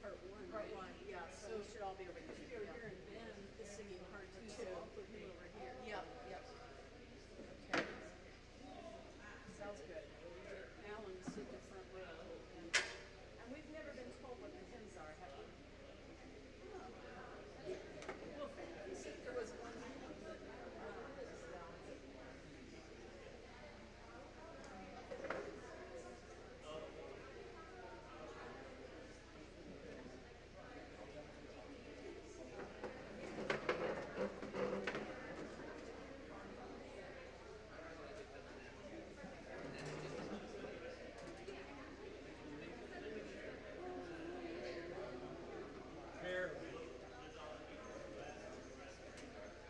part one, Part right? one, yeah, so we should all be over here. Should be over here, and Ben is singing part two, so I'll put him over here. Yep, yep. Okay. Sounds good. Alan is sitting in front row. And we've never been told what the hymns are, have we? Well, he said there was one hymn that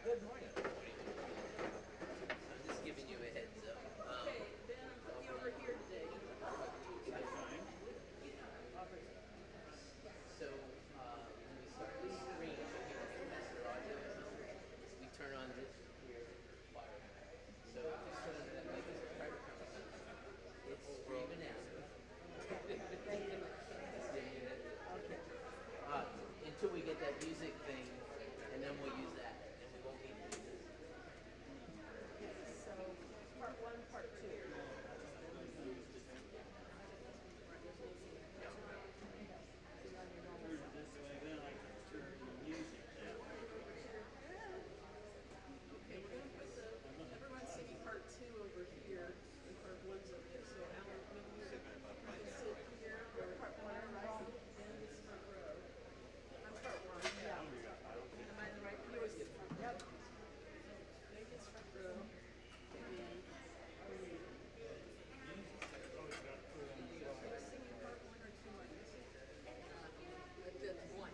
Good morning. I'm just giving you a heads up. Okay, Ben, I'm putting you over here today. Aubrey. So when we start the screen here with master audio, we turn on this here fire. So just so that like this private conversation, it's screaming out. Okay. Until we get that music thing, and then we'll use that, and we won't need to do this. So part one, part two. Turn it this way, then I can turn the music down. Okay, we're gonna put everyone's singing part two over here, and part one's over there. So Alan, maybe you can sit here, or Part one, right? Ben is front row. I'm part one, yeah. Am I in the right? You always get front row. Yep. Meg gets front row. And Aubrey. Singing part one or two, I guess. The one.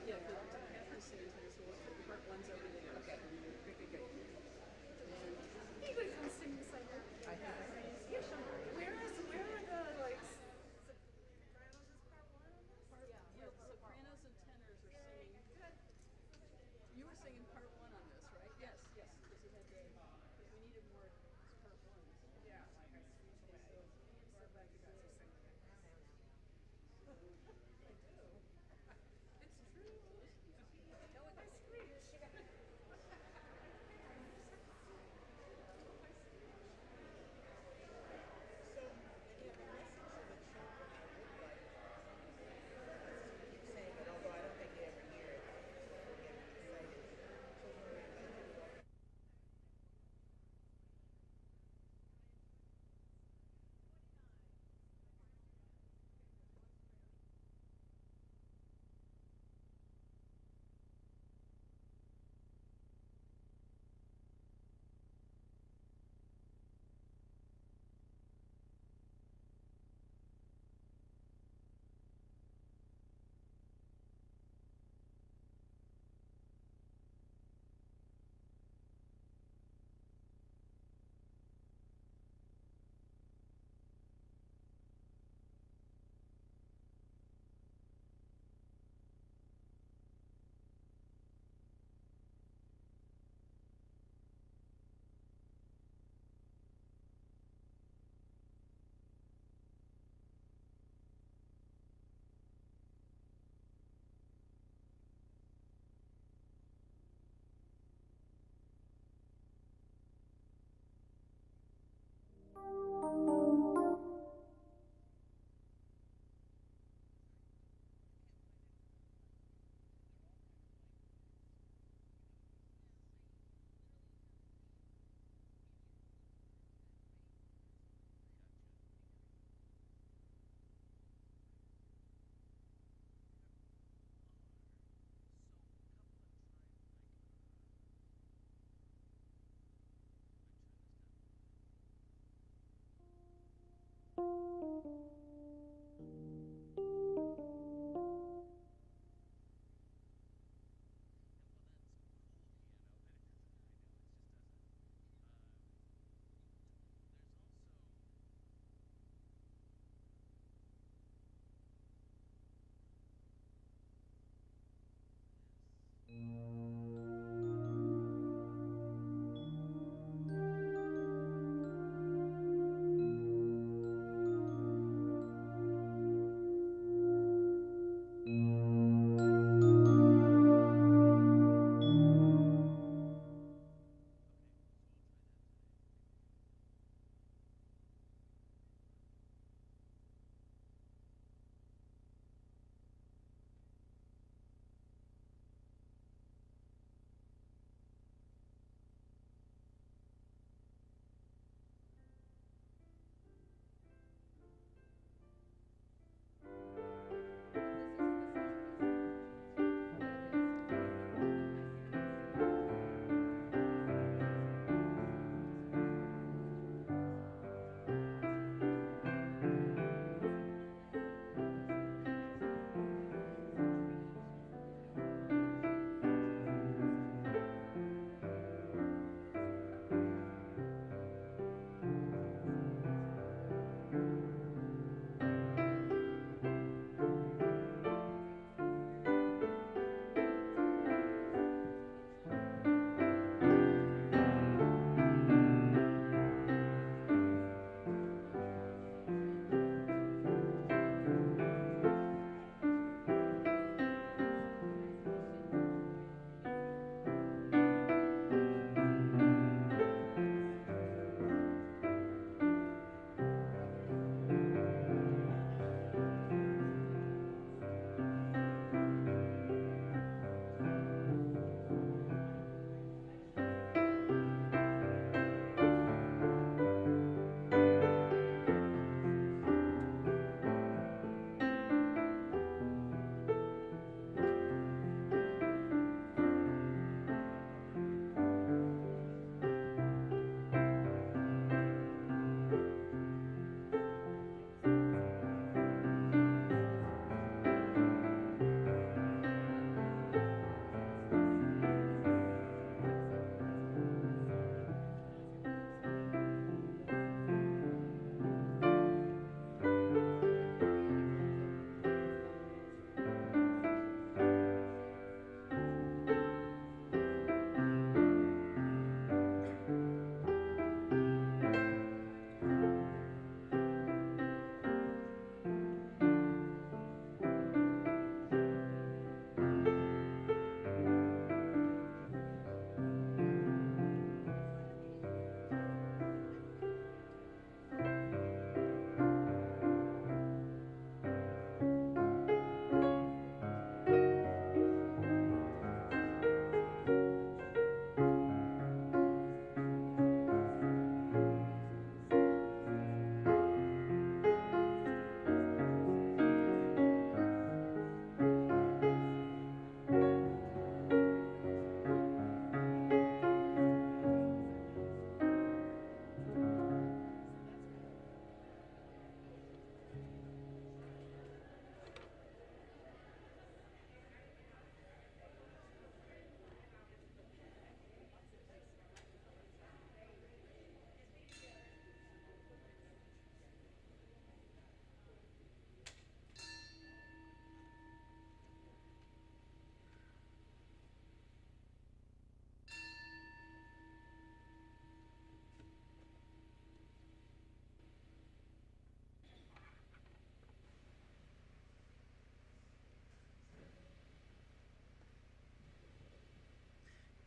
Yeah, but Catherine's singing here, so we'll put part one's over there. Okay. Good, good. And you guys want to sing this later? I think I see. Yeah, sure. Where are the like? Yeah, sopranos and tenors are singing. You were singing part one on this, right? Yes, yes. Because you had the, we needed more part ones. Yeah, like I switched away. So glad you guys are singing it. I do. It's true. No, I screech. So, yeah, the message to the children, I would like, keep saying it, although I don't think they ever hear it. They get excited. Children are like,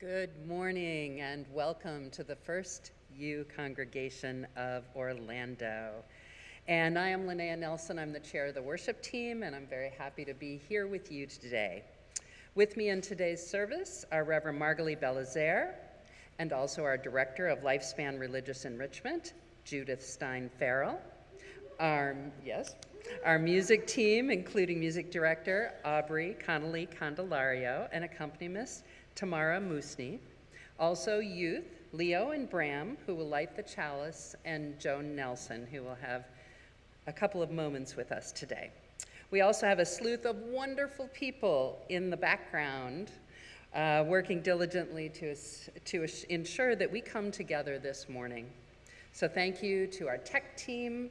Good morning and welcome to the First U Congregation of Orlando. And I am Linnea Nelson. I'm the chair of the worship team, and I'm very happy to be here with you today. With me in today's service are Reverend Margalie Belizaire, and also our Director of Lifespan Religious Enrichment, Judith Stein-Farrell. Our music team, including music director Aubrey Connelly-Candelario, and accompanist Tamara Musni. Also youth, Leo and Bram, who will light the chalice, and Joan Nelson, who will have a couple of moments with us today. We also have a slew of wonderful people in the background working diligently to ensure that we come together this morning. So thank you to our tech team,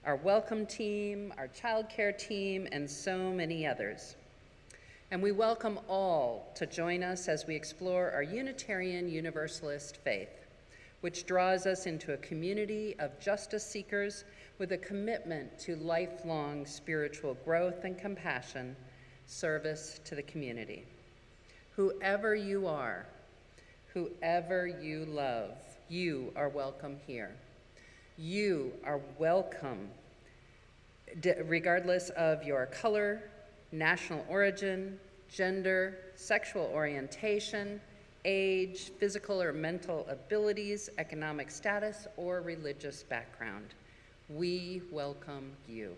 our welcome team, our childcare team, and so many others. And we welcome all to join us as we explore our Unitarian Universalist faith, which draws us into a community of justice seekers with a commitment to lifelong spiritual growth and compassion, service to the community. Whoever you are, whoever you love, you are welcome here. You are welcome, regardless of your color, national origin, gender, sexual orientation, age, physical or mental abilities, economic status, or religious background. We welcome you.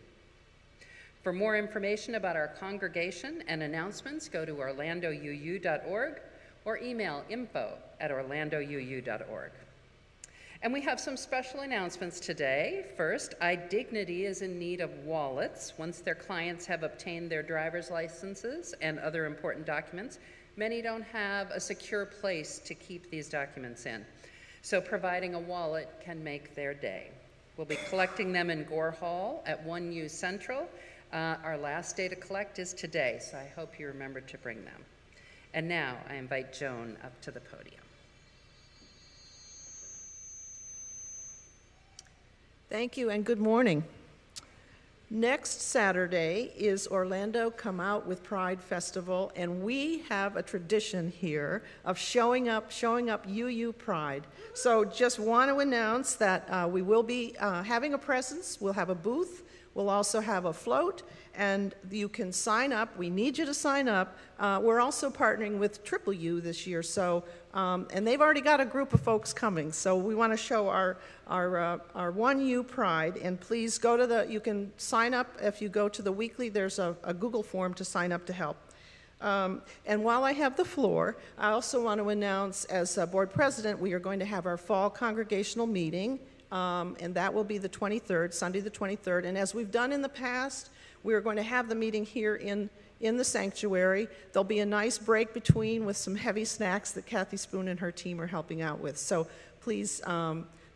For more information about our congregation and announcements, go to orlandouu.org or email info@orlandouu.org. And we have some special announcements today. First, iDignity is in need of wallets. Once their clients have obtained their driver's licenses and other important documents, many don't have a secure place to keep these documents in. So providing a wallet can make their day. We'll be collecting them in Gore Hall at 1U Central. Our last day to collect is today, so I hope you remember to bring them. And now I invite Joan up to the podium. Thank you and good morning. Next Saturday is Orlando Come Out with Pride Festival, and we have a tradition here of showing up UU Pride. So just want to announce that we will be having a presence. We'll have a booth. We'll also have a float, and you can sign up. We need you to sign up. We're also partnering with Triple U this year, so and they've already got a group of folks coming. So we want to show our 1U Pride, and please go to you can sign up if you go to the weekly. There's a Google form to sign up to help. And while I have the floor, I also want to announce, as board president, we are going to have our fall congregational meeting. And that will be the 23rd, Sunday the 23rd. And as we've done in the past, we are going to have the meeting here in the sanctuary. There'll be a nice break between with some heavy snacks that Kathy Spoon and her team are helping out with. So please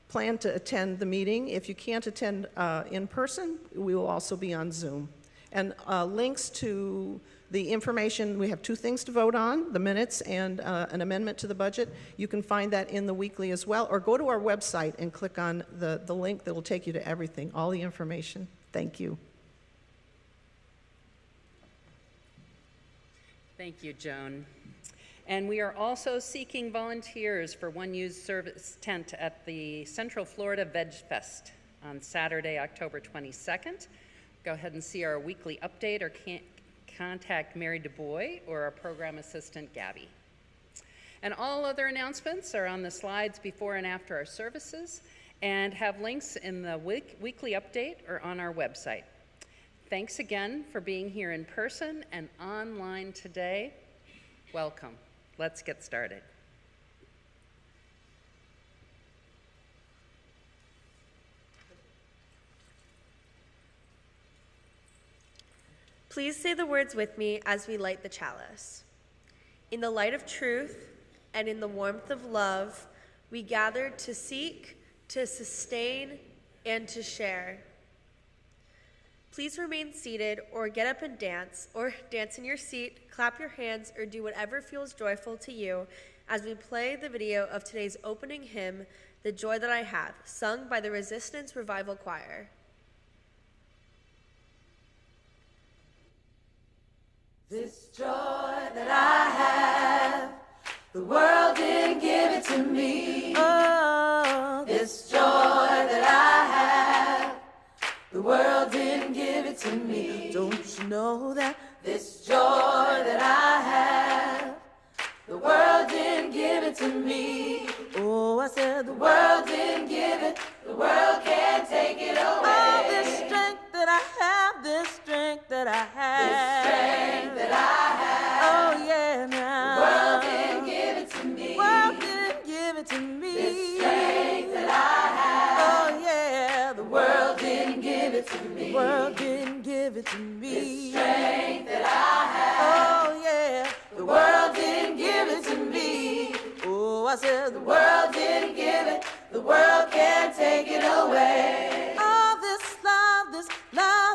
plan to attend the meeting. If you can't attend in person, we will also be on Zoom. And links to the information, we have two things to vote on, the minutes and an amendment to the budget. You can find that in the weekly as well, or go to our website and click on the link that will take you to everything, all the information. Thank you. Thank you, Joan. And we are also seeking volunteers for 1U's service tent at the Central Florida Veg Fest on Saturday, October 22nd. Go ahead and see our weekly update or contact Mary DuBois or our program assistant, Gabby. And all other announcements are on the slides before and after our services and have links in the weekly update or on our website. Thanks again for being here in person and online today. Welcome. Let's get started. Please say the words with me as we light the chalice. In the light of truth and in the warmth of love, we gather to seek, to sustain, and to share. Please remain seated or get up and dance, or dance in your seat, clap your hands, or do whatever feels joyful to you as we play the video of today's opening hymn, The Joy That I Have, sung by the Resistance Revival Choir. This joy that I have, the world is Don't you know that this joy that I have, the world didn't give it to me. Oh, I said the world didn't give it, the world can't take it away. Oh, this strength that I have, this strength that I have, this strength that I have. Oh, yeah, now. The world didn't give it to me. The world didn't give it to me. This strength that I have. Oh, yeah, the world didn't give it to me. The world didn't give it to me. This strength that I have. Oh, yeah, the world didn't give it to me. Oh, I said the world didn't give it, the world can't take it away. Oh, this love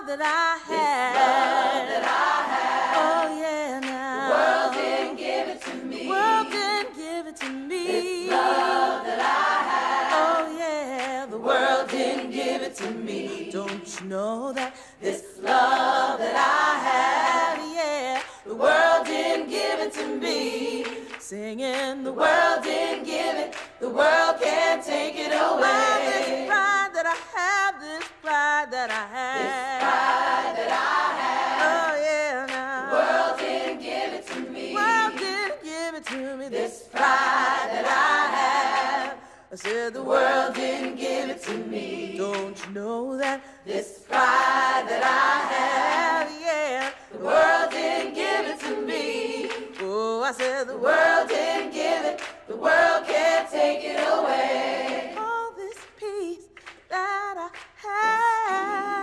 that I have, this love that I have. Oh, yeah, now. The world didn't give it to me. The world didn't give it to me. This love that I have. Oh, yeah, the world didn't give it to me. Don't you know that this love that I have, yeah, the world didn't give it to me. Singing, the world didn't give it, the world can't take it away. Oh, this pride that I have, this pride that I have, this pride that I have. Oh, yeah, now. The world didn't give it to me. The world didn't give it to me. This pride that I have. I said the world didn't give it to me. Don't you know that this pride that I have, yeah, the world didn't give it to me. Oh, I said the world didn't give it, the world can't take it away. All this peace that I have,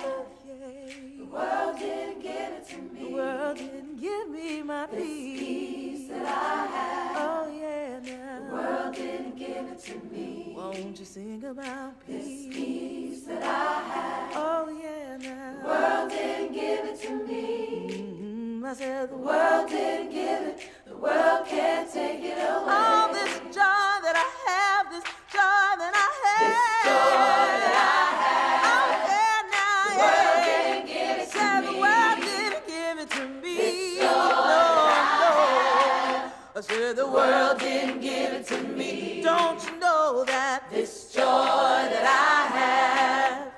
oh, yeah. The world didn't give it to me. The world didn't give me my peace that I have. Oh, yeah, now. The world didn't give it to me. Won't you sing about peace? This peace that I have. Oh, yeah, now. The world didn't give it to me. I said the world didn't give it, the world can't take it away. All this joy that I have, this joy that I have, this joy that I have. Oh, yeah, now, the world didn't give it to me. The world didn't give it to me. This joy that I have. I said the world didn't give it to me. Don't you know that this joy that I have,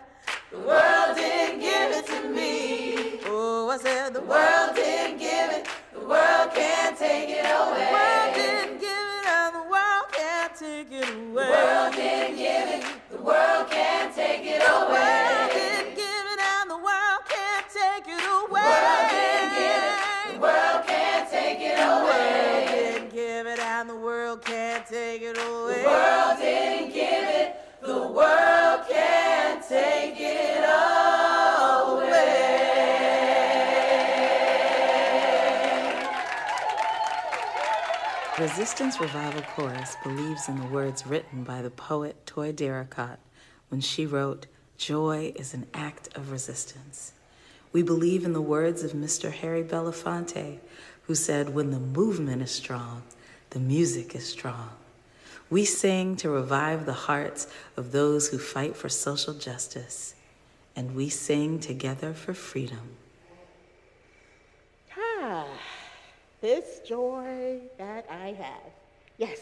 the world didn't give it to me. Oh, I said the world didn't give it, the world can't take it away. The world didn't give it and the world can't take it away. The world didn't give it, the world can't take it away. The world didn't give it and the world can't take it away. The world didn't give it, the world can't take it away. The world didn't give it and the world can't take it away. The world didn't give it, the world can't take it away. Resistance Revival Chorus believes in the words written by the poet Toi Dericotte when she wrote, "Joy is an act of resistance." We believe in the words of Mr. Harry Belafonte, who said, "When the movement is strong, the music is strong." We sing to revive the hearts of those who fight for social justice, and we sing together for freedom. This joy that I have. Yes.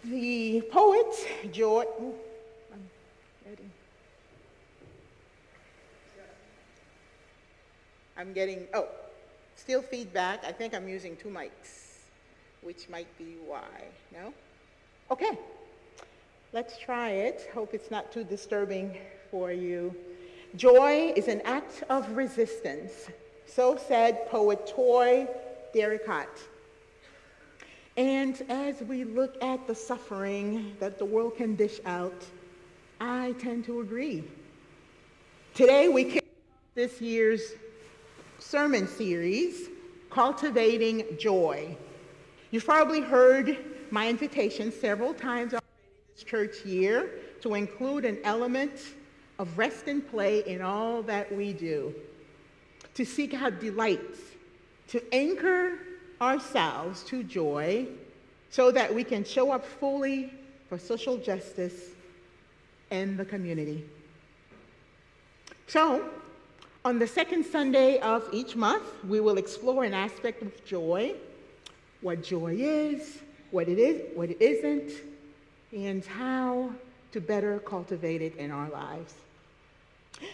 The poet, George. I'm ready. I'm getting, still feedback. I think I'm using 2 mics, which might be why. No? Okay. Let's try it. Hope it's not too disturbing for you. Joy is an act of resistance. So said poet Toi Dericotte. And as we look at the suffering that the world can dish out, I tend to agree. Today we kick off this year's sermon series, Cultivating Joy. You've probably heard my invitation several times already this church year to include an element of rest and play in all that we do, to seek out delight, to anchor ourselves to joy so that we can show up fully for social justice in the community. So, on the second Sunday of each month, we will explore an aspect of joy, what joy is, what it isn't, and how to better cultivate it in our lives.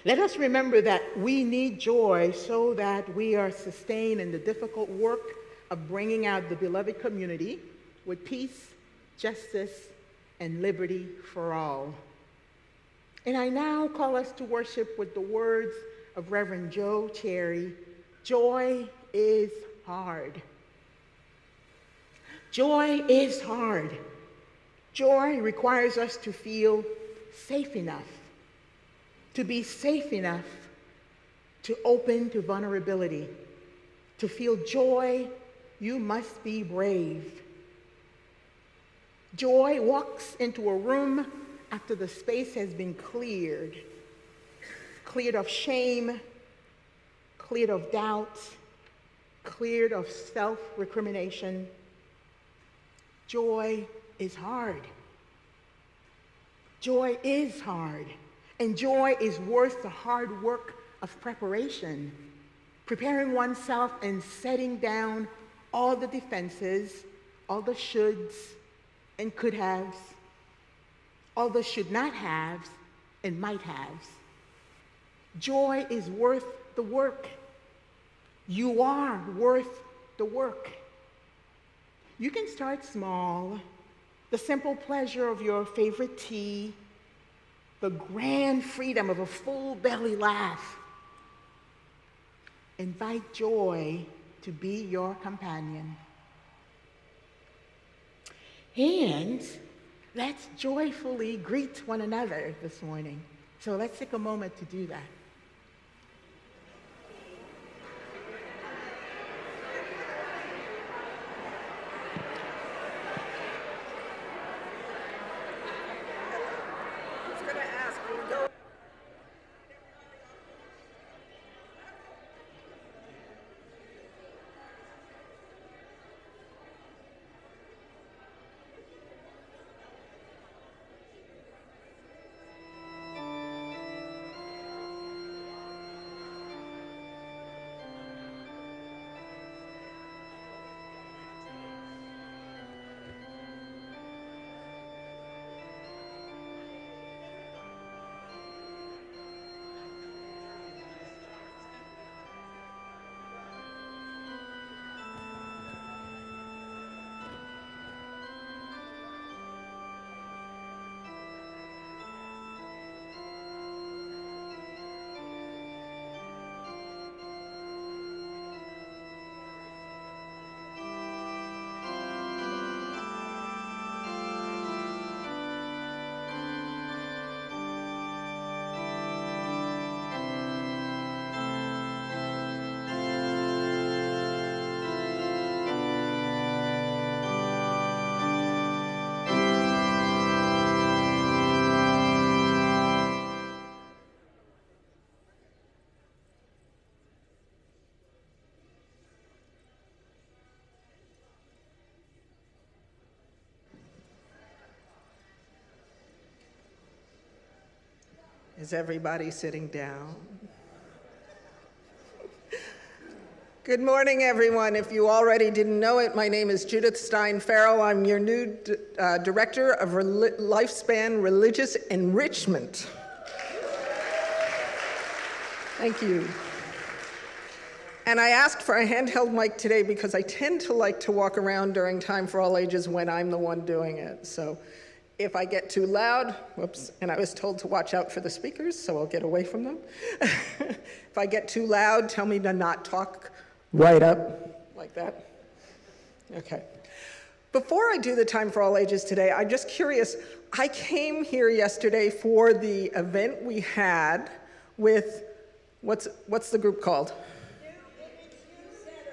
Let us remember that we need joy so that we are sustained in the difficult work of bringing out the beloved community with peace, justice, and liberty for all. And I now call us to worship with the words of Reverend Joe Cherry, "Joy is hard." Joy is hard. Joy requires us to feel safe enough, to be safe enough to open to vulnerability. To feel joy, you must be brave. Joy walks into a room after the space has been cleared of shame, cleared of doubt, cleared of self-recrimination. Joy is hard. Joy is hard. And joy is worth the hard work of preparation, preparing oneself and setting down all the defenses, all the shoulds and could haves, all the should not haves and might haves. Joy is worth the work. You are worth the work. You can start small, the simple pleasure of your favorite tea, the grand freedom of a full belly laugh. Invite joy to be your companion. And let's joyfully greet one another this morning. So let's take a moment to do that. Is everybody sitting down? Good morning, everyone. If you already didn't know it, my name is Judith Stein-Farrell. I'm your new Director of Lifespan Religious Enrichment. Thank you. And I asked for a handheld mic today because I tend to like to walk around during Time for All Ages when I'm the one doing it. So if I get too loud, whoops, and I was told to watch out for the speakers, so I'll get away from them. If I get too loud, tell me to not talk right up like that. Okay. Before I do the Time for All Ages today, I'm just curious. I came here yesterday for the event we had with, what's the group called?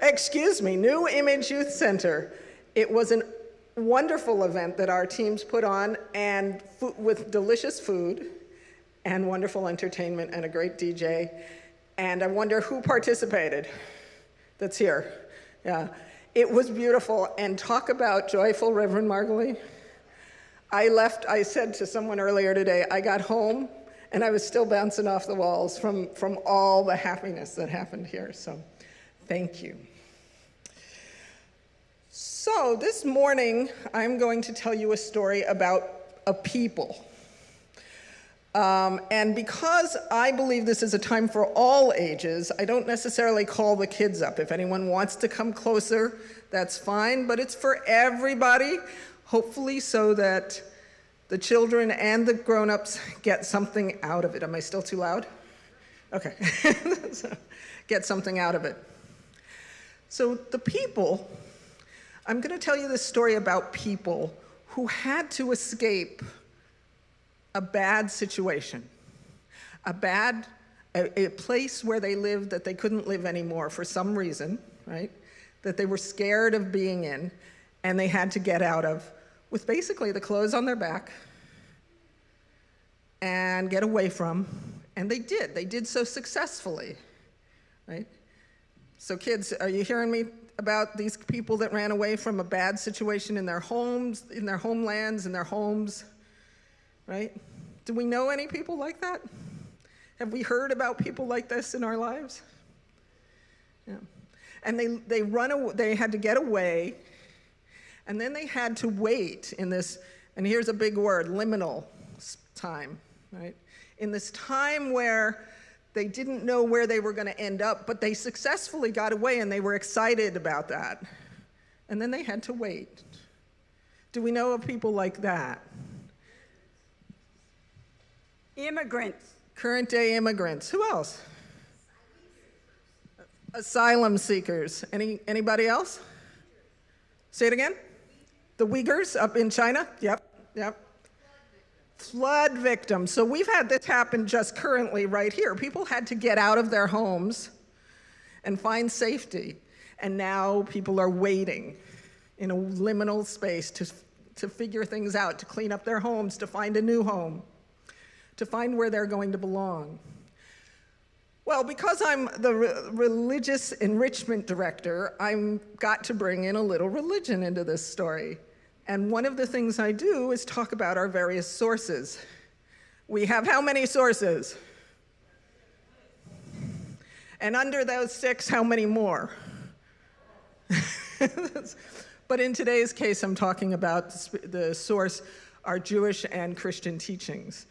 Excuse me, New Image Youth Center. It was a wonderful event that our teams put on, and with delicious food and wonderful entertainment and a great DJ. And I wonder who participated that's here. Yeah, it was beautiful. And talk about joyful, Reverend Margalie. I said to someone earlier today, I got home and I was still bouncing off the walls from all the happiness that happened here. So thank you. So this morning, I'm going to tell you a story about a people. And because I believe this is a time for all ages, I don't necessarily call the kids up. If anyone wants to come closer, that's fine, but it's for everybody, hopefully so that the children and the grown-ups get something out of it. Am I still too loud? Okay. So, get something out of it. So the people, I'm going to tell you this story about people who had to escape a bad situation, a place where they lived that they couldn't live anymore for some reason, right? That they were scared of being in, and they had to get out of, with basically the clothes on their back, and get away from, and they did. They did so successfully, right? So kids, are you hearing me about these people that ran away from a bad situation in their homes, in their homelands, in their homes, right? Do we know any people like that? Have we heard about people like this in our lives? Yeah. And they had to get away, and then they had to wait in this, and here's a big word, liminal time, right? In this time where they didn't know where they were going to end up, but they successfully got away, and they were excited about that. And then they had to wait. Do we know of people like that? Immigrants. Current day immigrants. Who else? Asylum seekers. Anybody else? Say it again. The Uyghurs up in China? Yep. Flood victims. So we've had this happen just currently right here. People had to get out of their homes and find safety. And now people are waiting in a liminal space to figure things out, to clean up their homes, to find a new home, to find where they're going to belong. Well, because I'm the religious enrichment director, I've got to bring in a little religion into this story. And one of the things I do is talk about our various sources. We have how many sources? And under those 6, how many more? But in today's case, I'm talking about the source, our Jewish and Christian teachings.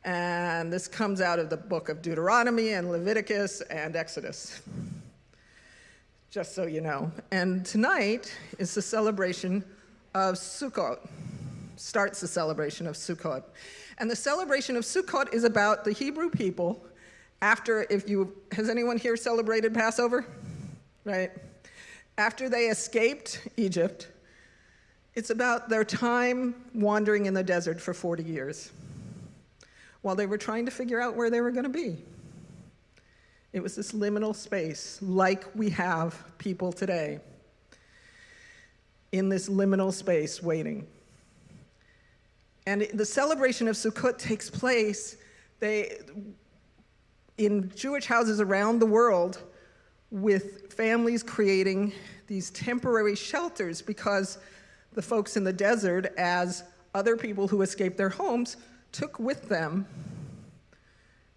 And this comes out of the book of Deuteronomy and Leviticus and Exodus, just so you know. And tonight is the celebration of Sukkot, starts the celebration of Sukkot. And the celebration of Sukkot is about the Hebrew people after, has anyone here celebrated Passover? Right? After they escaped Egypt, it's about their time wandering in the desert for 40 years while they were trying to figure out where they were going to be. It was this liminal space, like we have people today, in this liminal space waiting. And the celebration of Sukkot takes place in Jewish houses around the world, with families creating these temporary shelters, because the folks in the desert, as other people who escaped their homes, took with them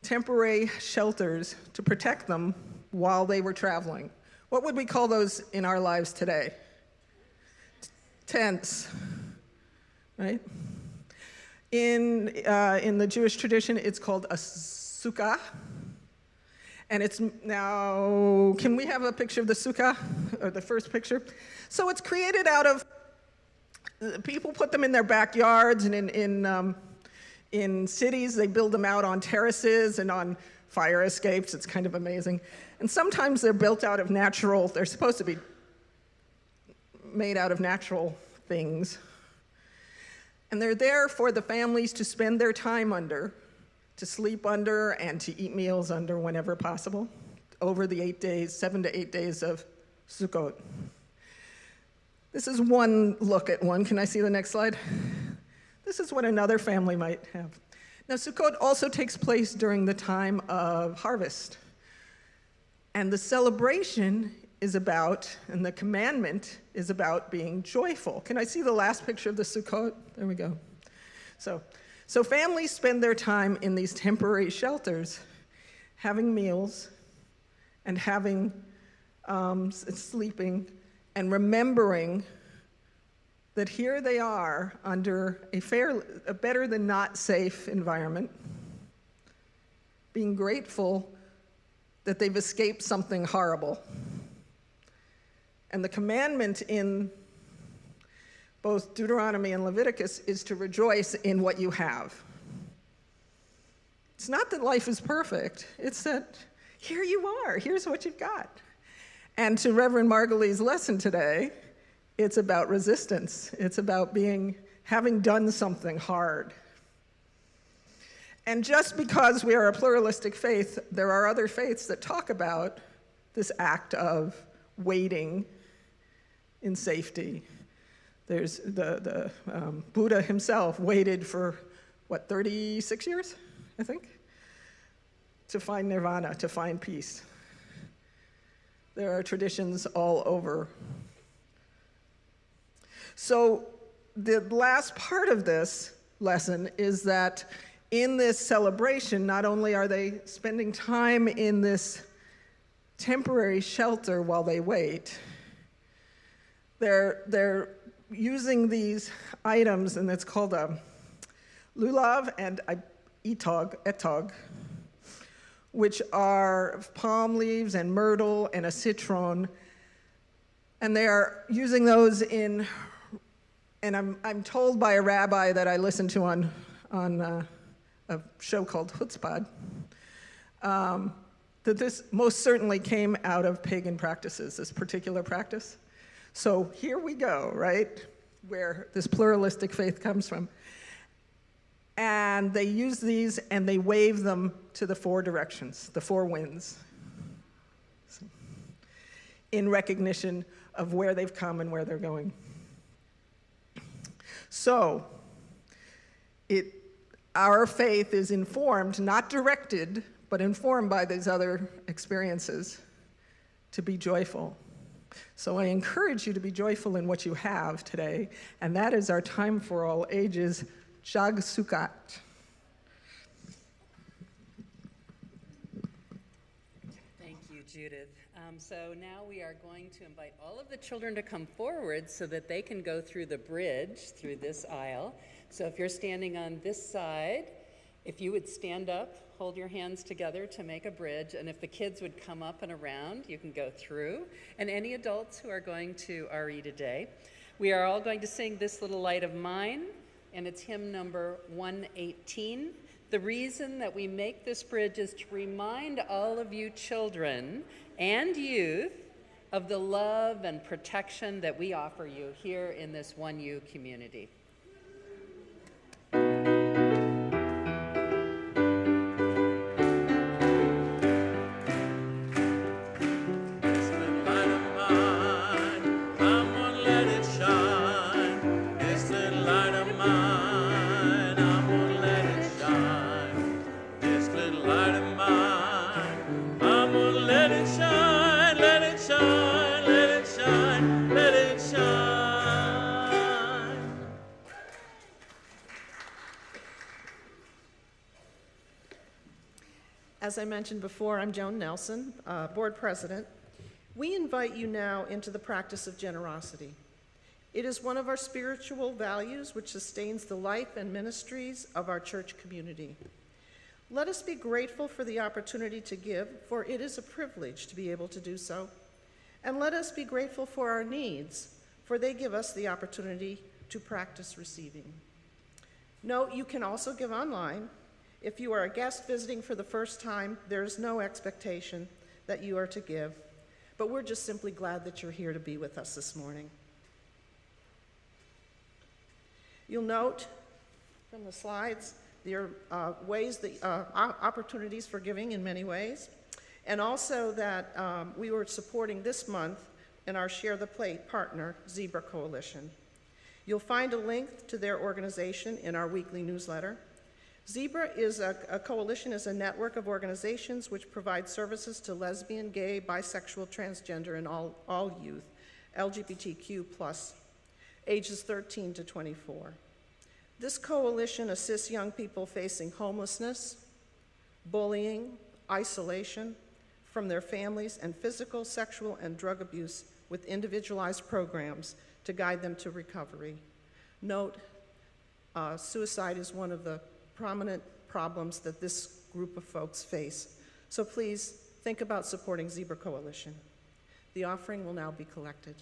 temporary shelters to protect them while they were traveling. What would we call those in our lives today? Tents, right? In the Jewish tradition, it's called a sukkah. And it's now, can we have a picture of the sukkah, or the first picture? So it's created out of, people put them in their backyards, and in cities, they build them out on terraces and on fire escapes. It's kind of amazing. And sometimes they're built out of they're supposed to be made out of natural things. And they're there for the families to spend their time under, to sleep under, and to eat meals under whenever possible, over the 7 to 8 days of Sukkot. This is one look at one. Can I see the next slide? This is what another family might have. Now, Sukkot also takes place during the time of harvest. And the celebration is about, and the commandment is about being joyful. Can I see the last picture of the Sukkot? There we go. So families spend their time in these temporary shelters, having meals, and having sleeping, and remembering that here they are under a better than not safe environment, being grateful that they've escaped something horrible. And the commandment in both Deuteronomy and Leviticus is to rejoice in what you have. It's not that life is perfect, it's that here you are, here's what you've got. And to Reverend Margalie's lesson today, it's about resistance. It's about having done something hard. And just because we are a pluralistic faith, there are other faiths that talk about this act of waiting in safety. There's the Buddha himself waited for, 36 years, I think, to find nirvana, to find peace. There are traditions all over. So the last part of this lesson is that in this celebration, not only are they spending time in this temporary shelter while they wait, they're using these items, and it's called a lulav and etog, which are palm leaves and myrtle and a citron, and they are using those in. And I'm told by a rabbi that I listened to on a show called Chutzpah, that this most certainly came out of pagan practices, this particular practice. So here we go, right, where this pluralistic faith comes from. And they use these and they wave them to the four directions, the four winds, in recognition of where they've come and where they're going. So, our faith is informed, not directed, but informed by these other experiences to be joyful. So I encourage you to be joyful in what you have today, and that is our time for all ages, Chag Sukkot. Thank you, Judith. So now we are going to invite all of the children to come forward so that they can go through the bridge, through this aisle. So if you're standing on this side, if you would stand up, hold your hands together to make a bridge, and if the kids would come up and around, you can go through. And any adults who are going to RE today. We are all going to sing This Little Light of Mine, and it's hymn number 118. The reason that we make this bridge is to remind all of you children and youth of the love and protection that we offer you here in this 1U community. As I mentioned before, I'm Joan Nelson, board president. We invite you now into the practice of generosity. It is one of our spiritual values which sustains the life and ministries of our church community. Let us be grateful for the opportunity to give, for it is a privilege to be able to do so. And let us be grateful for our needs, for they give us the opportunity to practice receiving. Note, you can also give online. If you are a guest visiting for the first time, there is no expectation that you are to give, but we're just simply glad that you're here to be with us this morning. You'll note from the slides there are opportunities for giving in many ways, and also that we were supporting this month in our Share the Plate partner, Zebra Coalition. You'll find a link to their organization in our weekly newsletter. Zebra is a coalition, is a network of organizations which provide services to lesbian, gay, bisexual, transgender, and all youth, LGBTQ+, ages 13 to 24. This coalition assists young people facing homelessness, bullying, isolation from their families, and physical, sexual, and drug abuse with individualized programs to guide them to recovery. Note, suicide is one of the prominent problems that this group of folks face. So please think about supporting Zebra Coalition. The offering will now be collected.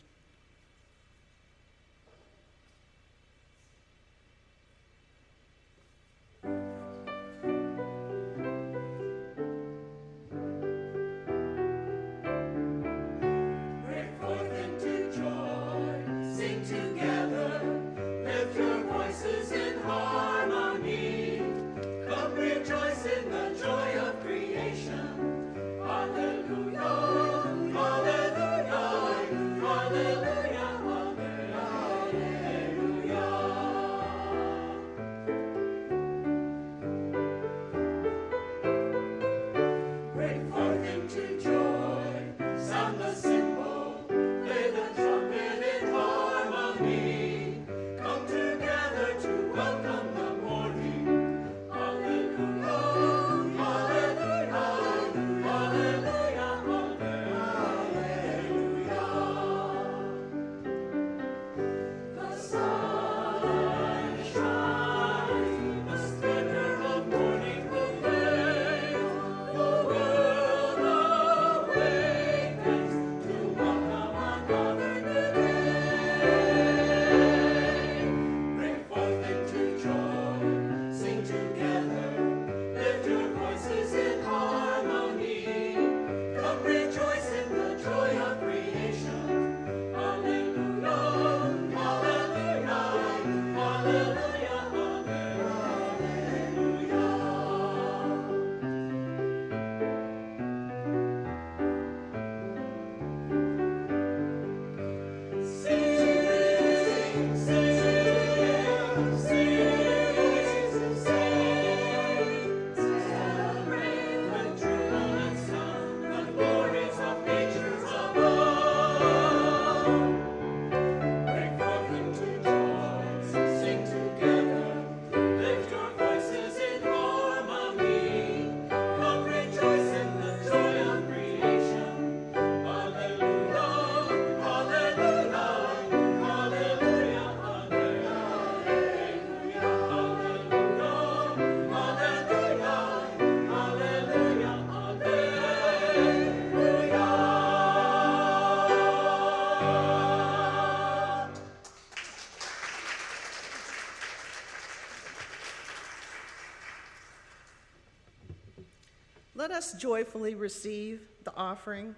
Let us joyfully receive the offering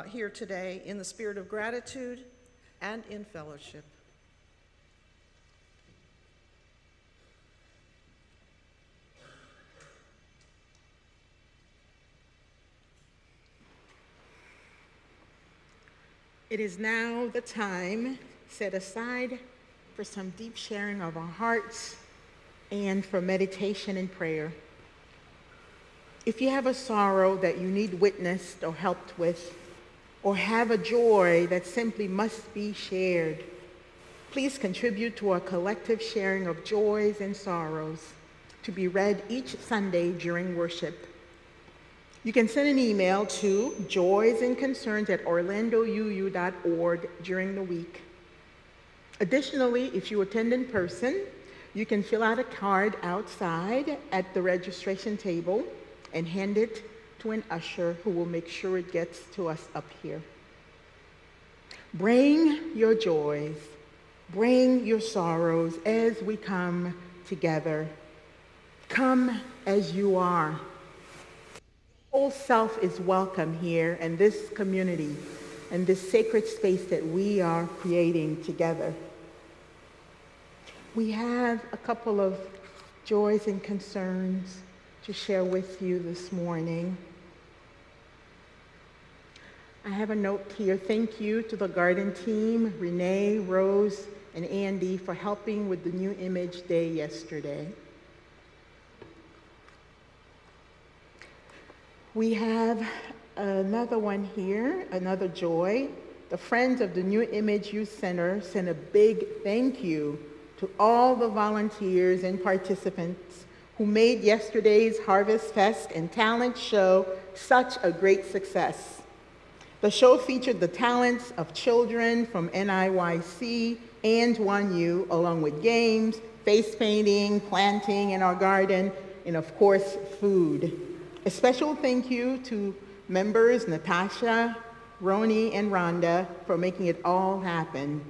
here today in the spirit of gratitude and in fellowship. It is now the time set aside for some deep sharing of our hearts and for meditation and prayer. If you have a sorrow that you need witnessed or helped with, or have a joy that simply must be shared, please contribute to our collective sharing of joys and sorrows to be read each Sunday during worship. You can send an email to joysandconcerns@orlandouu.org during the week. Additionally, if you attend in person, you can fill out a card outside at the registration table and hand it to an usher who will make sure it gets to us up here. Bring your joys, bring your sorrows as we come together. Come as you are. Whole self is welcome here in this community and this sacred space that we are creating together. We have a couple of joys and concerns to share with you this morning. I have a note here. Thank you to the garden team, Renee, Rose, and Andy for helping with the New Image Day yesterday. We have another one here, another joy. The Friends of the New Image Youth Center sent a big thank you to all the volunteers and participants who made yesterday's Harvest Fest and Talent Show such a great success. The show featured the talents of children from NIYC and 1U, along with games, face painting, planting in our garden, and of course, food. A special thank you to members Natasha, Roni, and Rhonda for making it all happen.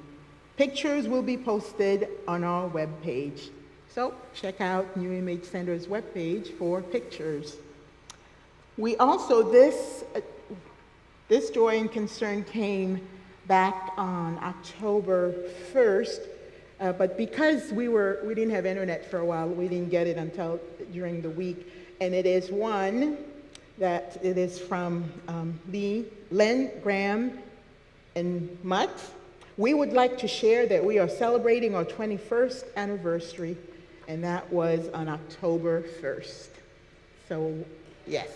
Pictures will be posted on our webpage. So check out New Image Center's webpage for pictures. We also, this Joy and Concern came back on October 1st, but because we didn't have internet for a while, we didn't get it until during the week. And it is one that it is from Len, Graham, and Mutt. We would like to share that we are celebrating our 21st anniversary, and that was on October 1st. So, yes.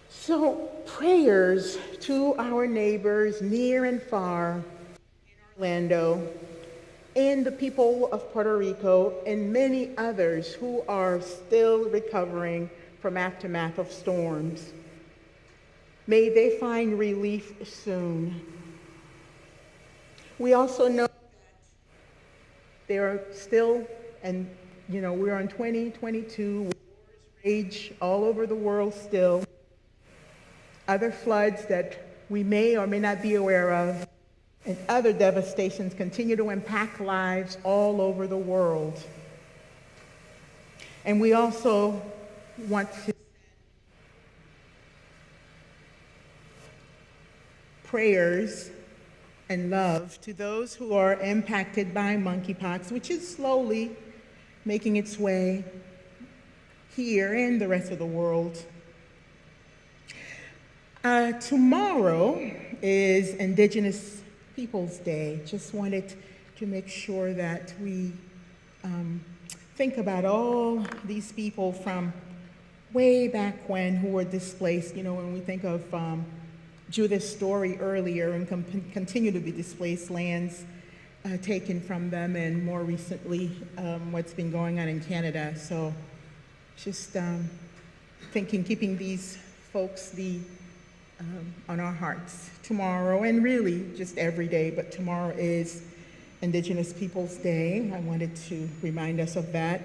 So, prayers to our neighbors near and far in Orlando, and the people of Puerto Rico, and many others who are still recovering from aftermath of storms. May they find relief soon. We also know that there are still, and we're in 2022, wars rage all over the world still. Other floods that we may or may not be aware of, and other devastations continue to impact lives all over the world. And we also want to send prayers and love to those who are impacted by monkeypox, which is slowly making its way here and the rest of the world. Tomorrow is Indigenous Peoples Day. Just wanted to make sure that we think about all these people from way back when who were displaced. When we think of Judith's story earlier, and continue to be displaced, lands taken from them, and more recently what's been going on in Canada. So just keeping these folks on our hearts tomorrow, and really just every day, but tomorrow is Indigenous Peoples Day. I wanted to remind us of that.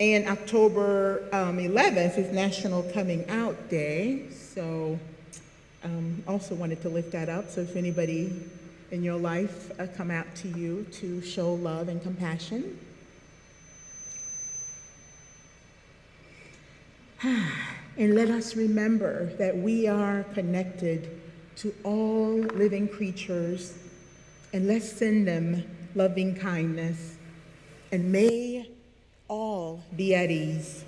And October 11th is National Coming Out Day, so also wanted to lift that up. So if anybody in your life come out to you to show love and compassion. And let us remember that we are connected to all living creatures, and let's send them loving kindness, and may all be at ease.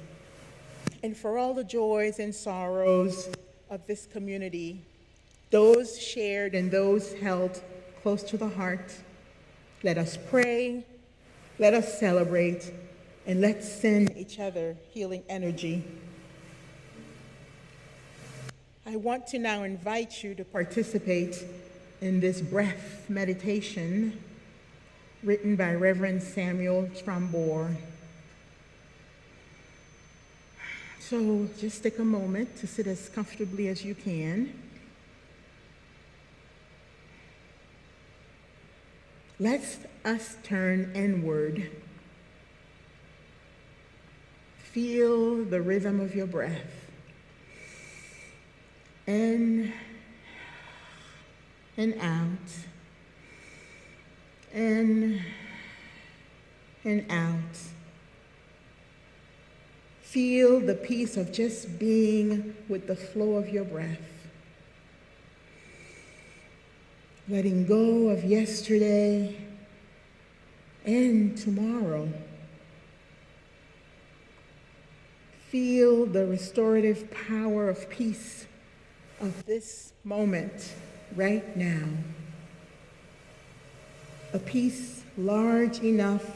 And for all the joys and sorrows of this community, those shared and those held close to the heart, let us pray, let us celebrate, and let's send each other healing energy. I want to now invite you to participate in this breath meditation written by Reverend Samuel Trombore. So just take a moment to sit as comfortably as you can. Let us turn inward. Feel the rhythm of your breath. In and out, in and out. Feel the peace of just being with the flow of your breath. Letting go of yesterday and tomorrow. Feel the restorative power of peace of this moment right now. A peace large enough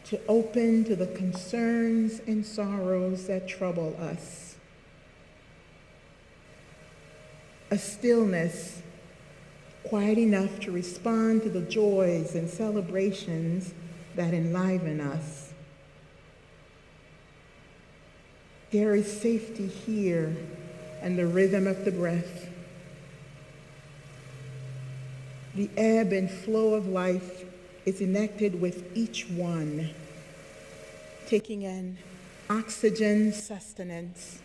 to open to the concerns and sorrows that trouble us. A stillness quiet enough to respond to the joys and celebrations that enliven us. There is safety here and the rhythm of the breath. The ebb and flow of life is enacted with each one, taking in oxygen sustenance,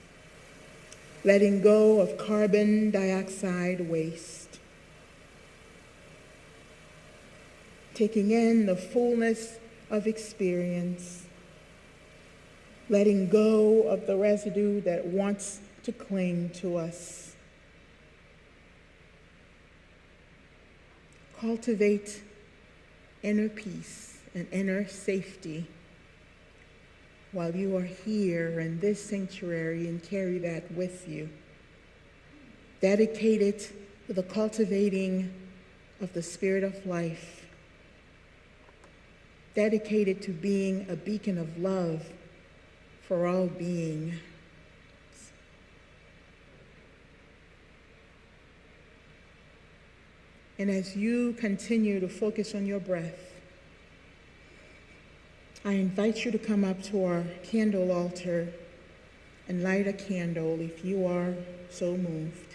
letting go of carbon dioxide waste, taking in the fullness of experience, letting go of the residue that wants to cling to us. Cultivate inner peace and inner safety while you are here in this sanctuary, and carry that with you. Dedicate it to the cultivating of the spirit of life. Dedicate it to being a beacon of love for all being. And as you continue to focus on your breath, I invite you to come up to our candle altar and light a candle if you are so moved.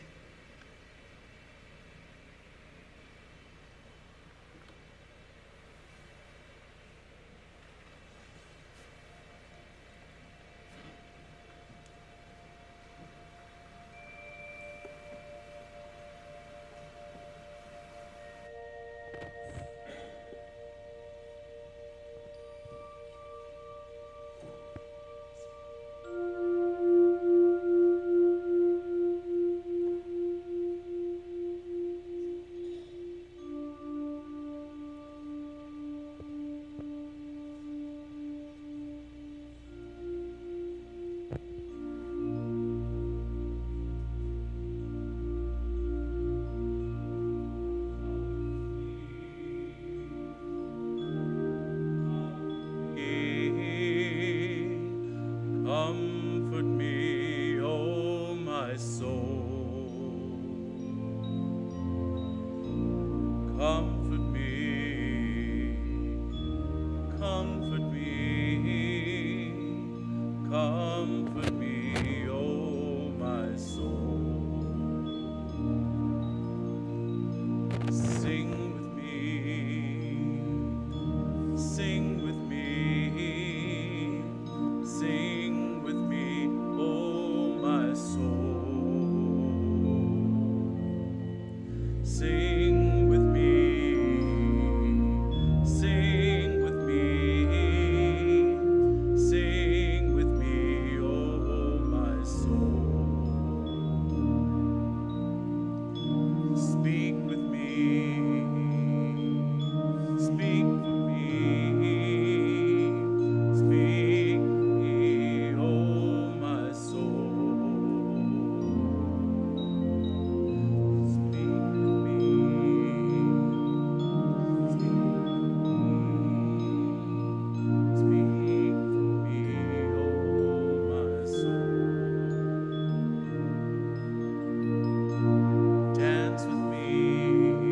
Comfort me, O my soul. Comfort me, comfort me, comfort me, O my soul. Sing with me, sing with me, sing with me, O my soul. Sing with me, sing with me, sing with me, O my soul. Speak with me, speak for me, speak me, O my soul. Speak with me, speak for me, O my soul. Dance with me,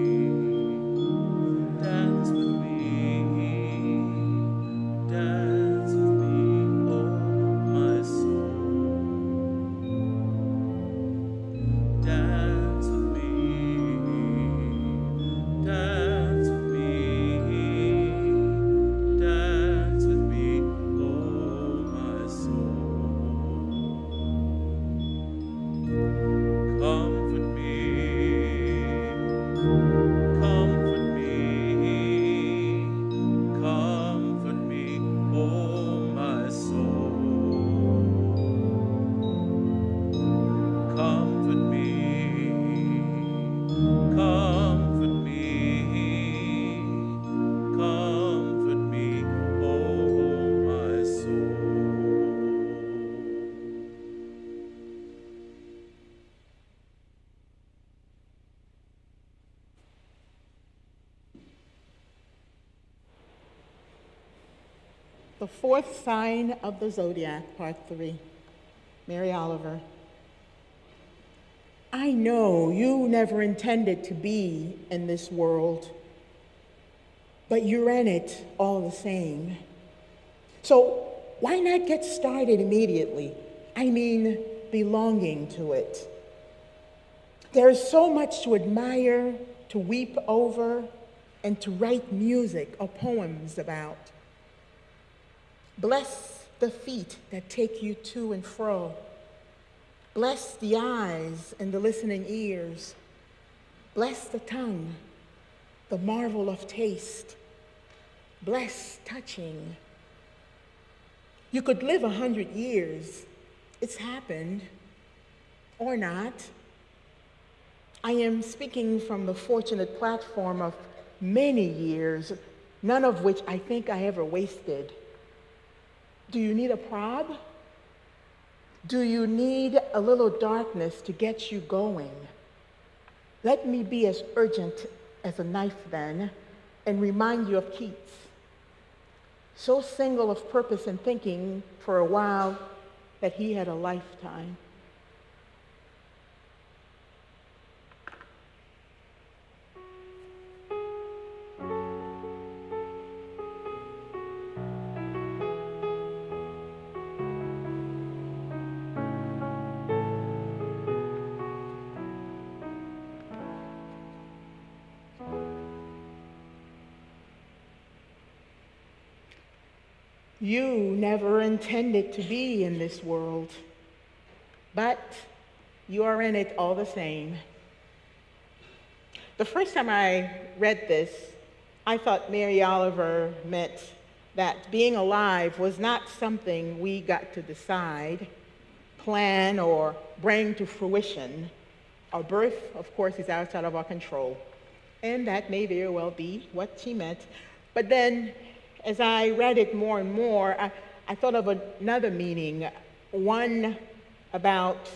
dance with me, dance with me, oh my soul. Dance with me, dance with me, dance with me, oh my soul. Comfort me, comfort me, comfort me, oh my soul. Comfort me, comfort me, comfort me, oh my soul. The fourth sign of the zodiac, part 3. Mary Oliver. I know you never intended to be in this world, but you're in it all the same. So why not get started immediately? I mean, belonging to it. There is so much to admire, to weep over, and to write music or poems about. Bless the feet that take you to and fro. Bless the eyes and the listening ears. Bless the tongue, the marvel of taste. Bless touching. You could live 100 years. It's happened, or not. I am speaking from the fortunate platform of many years, none of which I think I ever wasted. Do you need a prob? Do you need a little darkness to get you going? Let me be as urgent as a knife then, and remind you of Keats. So single of purpose and thinking for a while that he had a lifetime. You never intended to be in this world, but you are in it all the same. The first time I read this, I thought Mary Oliver meant that being alive was not something we got to decide, plan, or bring to fruition. Our birth, of course, is outside of our control, and that may very well be what she meant. But then, as I read it more and more, I thought of another meaning, one about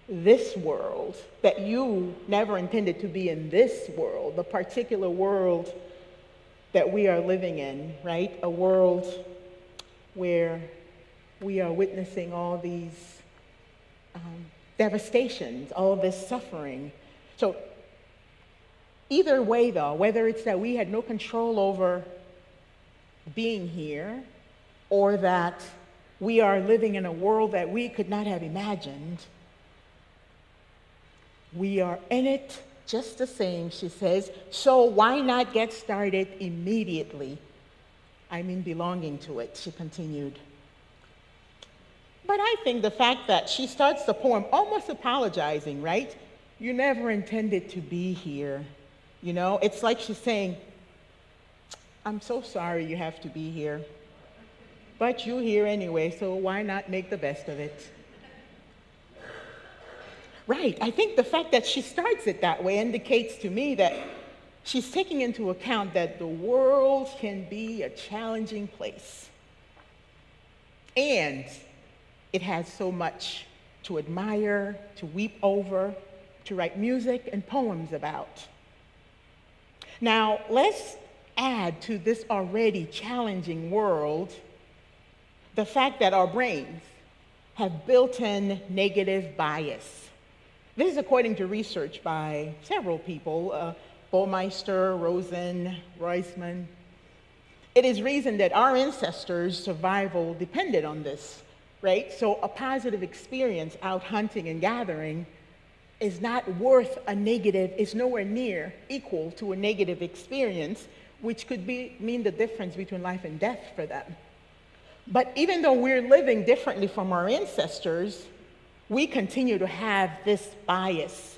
this world, that you never intended to be in this world, the particular world that we are living in, right? A world where we are witnessing all these devastations, all this suffering. So either way, though, whether it's that we had no control over being here, or that we are living in a world that we could not have imagined, we are in it just the same, she says, so why not get started immediately? I mean, belonging to it, she continued. But I think the fact that she starts the poem almost apologizing, right? You never intended to be here. You know, it's like she's saying, I'm so sorry you have to be here, but you're here anyway, so why not make the best of it? Right, I think the fact that she starts it that way indicates to me that she's taking into account that the world can be a challenging place. And it has so much to admire, to weep over, to write music and poems about. Now, let's add to this already challenging world the fact that our brains have built-in negative bias. This is according to research by several people, Baumeister, Rosen, Reisman. It is reasoned that our ancestors' survival depended on this, right? So a positive experience out hunting and gathering is not worth a negative, is nowhere near equal to a negative experience, which could mean the difference between life and death for them. But even though we're living differently from our ancestors, we continue to have this bias.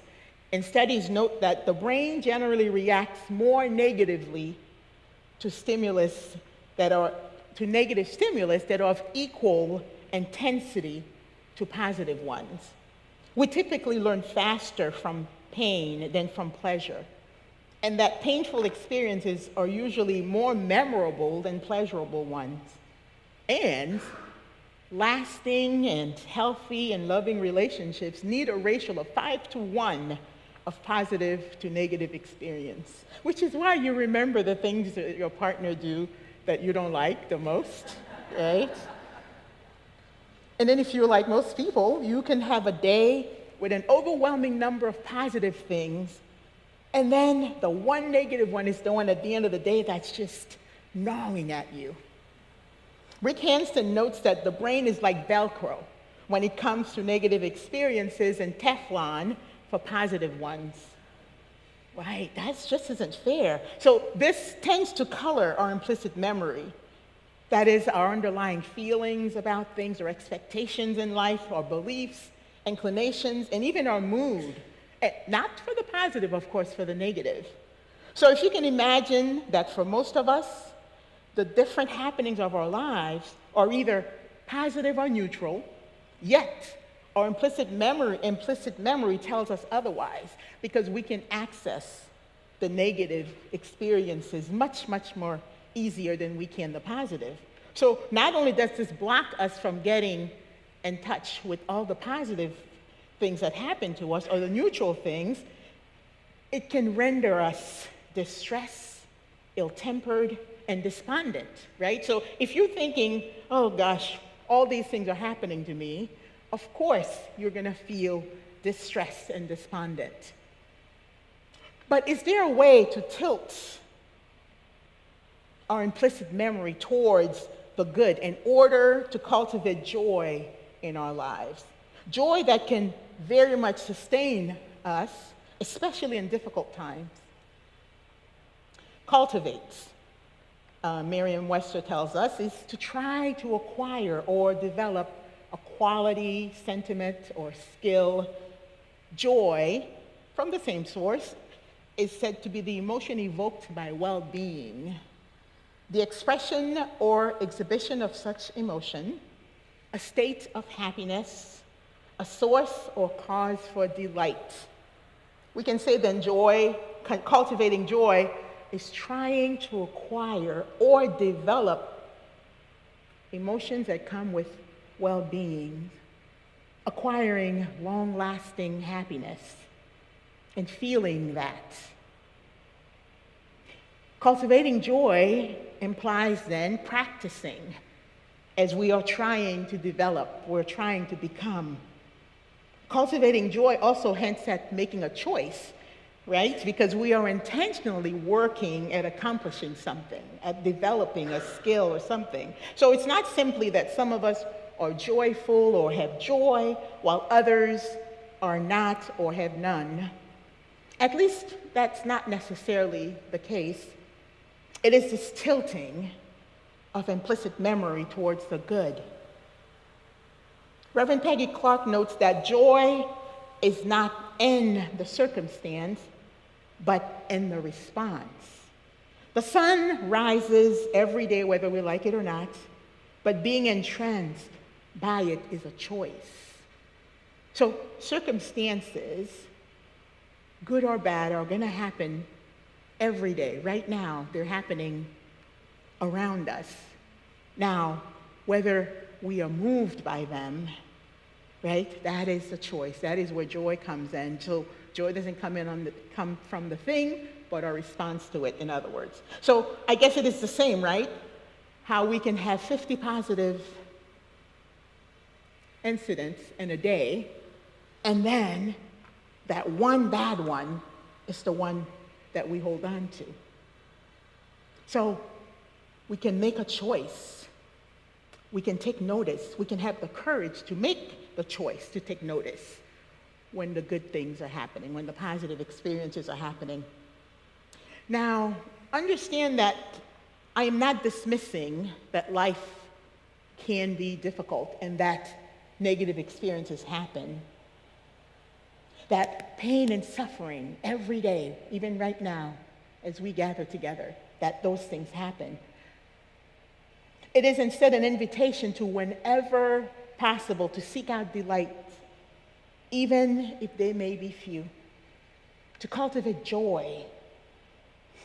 And studies note that the brain generally reacts more negatively to negative stimulus that are of equal intensity to positive ones. We typically learn faster from pain than from pleasure, and that painful experiences are usually more memorable than pleasurable ones. And lasting and healthy and loving relationships need a ratio of 5-to-1 of positive to negative experience, which is why you remember the things that your partner do that you don't like the most, right? And then if you're like most people, you can have a day with an overwhelming number of positive things, and then the one negative one is the one at the end of the day that's just gnawing at you. Rick Hansen notes that the brain is like Velcro when it comes to negative experiences and Teflon for positive ones. Right, that just isn't fair. So this tends to color our implicit memory. That is, our underlying feelings about things, or expectations in life, our beliefs, inclinations, and even our mood. Not for the positive, of course, for the negative. So if you can imagine that for most of us, the different happenings of our lives are either positive or neutral, yet our implicit memory tells us otherwise, because we can access the negative experiences much, much more easier than we can the positive. So not only does this block us from getting in touch with all the positive things that happen to us, or the neutral things, it can render us distressed, ill-tempered, and despondent, right? So if you're thinking, oh gosh, all these things are happening to me, of course you're going to feel distressed and despondent. But is there a way to tilt our implicit memory towards the good in order to cultivate joy in our lives? Joy that can very much sustain us, especially in difficult times. Cultivates, Merriam-Webster tells us, is to try to acquire or develop a quality, sentiment, or skill. Joy, from the same source, is said to be the emotion evoked by well-being. The expression or exhibition of such emotion, a state of happiness, a source or cause for delight. We can say then joy, cultivating joy, is trying to acquire or develop emotions that come with well-being, acquiring long-lasting happiness, and feeling that. Cultivating joy implies then practicing as we are trying to develop, we're trying to become. Cultivating joy also hints at making a choice, right? Because we are intentionally working at accomplishing something, at developing a skill or something. So it's not simply that some of us are joyful or have joy, while others are not or have none. At least that's not necessarily the case. It is this tilting of implicit memory towards the good. Reverend Peggy Clark notes that joy is not in the circumstance, but in the response. The sun rises every day, whether we like it or not, but being entranced by it is a choice. So circumstances, good or bad, are going to happen every day. Right now, they're happening around us. Now, whether we are moved by them, right, that is the choice. That is where joy comes in. So joy doesn't come from the thing, but our response to it, in other words. So I guess it is the same, right? How we can have 50 positive incidents in a day, and then that one bad one is the one that we hold on to. So we can make a choice. We can take notice. We can have the courage to make the choice to take notice when the good things are happening, when the positive experiences are happening. Now, understand that I am not dismissing that life can be difficult and that negative experiences happen. That pain and suffering every day, even right now, as we gather together, that those things happen. It is instead an invitation to, whenever possible, to seek out delight, even if they may be few, to cultivate joy.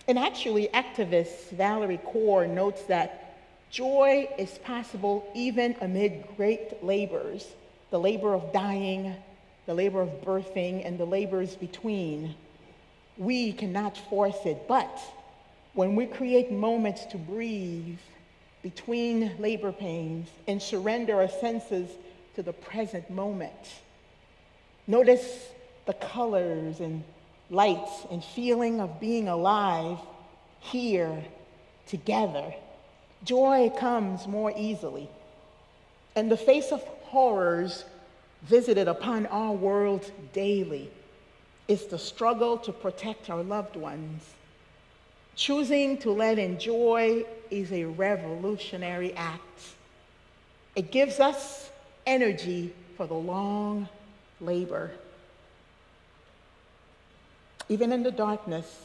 And actually, activist Valerie Kaur notes that joy is possible even amid great labors, the labor of dying, the labor of birthing, and the labors between. We cannot force it, but when we create moments to breathe between labor pains and surrender our senses to the present moment, notice the colors and lights and feeling of being alive here together, joy comes more easily. In the face of horrors visited upon our world daily, is the struggle to protect our loved ones. Choosing to let in joy is a revolutionary act. It gives us energy for the long labor. Even in the darkness,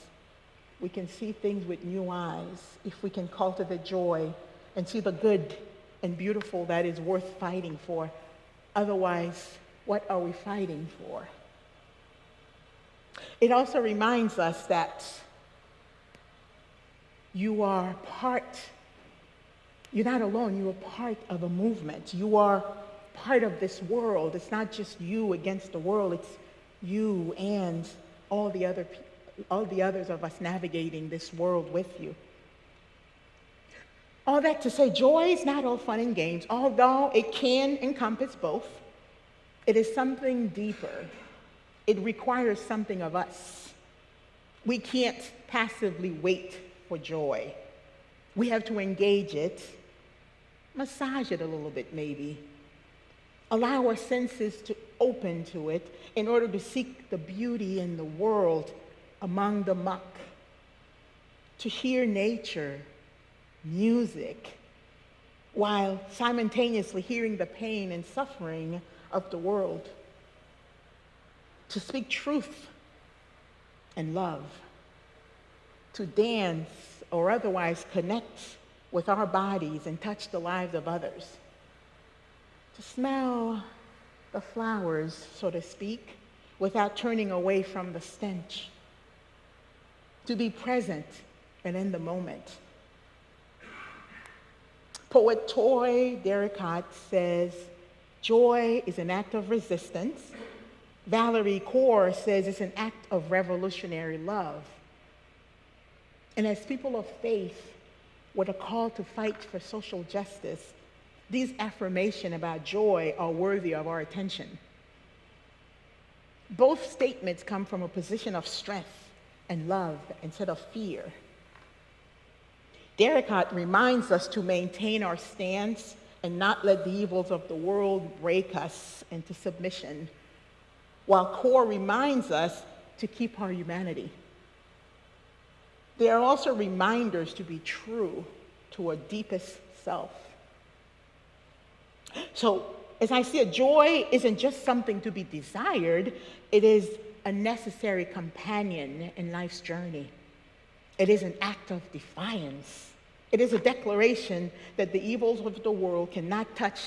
we can see things with new eyes if we can cultivate joy and see the good and beautiful that is worth fighting for. Otherwise, what are we fighting for? It also reminds us that you are part, you're not alone, you are part of a movement. You are part of this world. It's not just you against the world, it's you and all the others of us navigating this world with you. All that to say, joy is not all fun and games, although it can encompass both. It is something deeper. It requires something of us. We can't passively wait for joy. We have to engage it, massage it a little bit maybe, allow our senses to open to it in order to seek the beauty in the world among the muck, to hear nature, music, while simultaneously hearing the pain and suffering of the world, to speak truth and love, to dance or otherwise connect with our bodies and touch the lives of others, to smell the flowers, so to speak, without turning away from the stench, to be present and in the moment. Poet Toi Dericotte says, joy is an act of resistance. Valerie Kaur says it's an act of revolutionary love. And as people of faith, with a call to fight for social justice, these affirmations about joy are worthy of our attention. Both statements come from a position of strength and love instead of fear. Dericotte reminds us to maintain our stance and not let the evils of the world break us into submission, while Kaur reminds us to keep our humanity. They are also reminders to be true to our deepest self. So, as I see it, joy isn't just something to be desired, it is a necessary companion in life's journey. It is an act of defiance. It is a declaration that the evils of the world cannot touch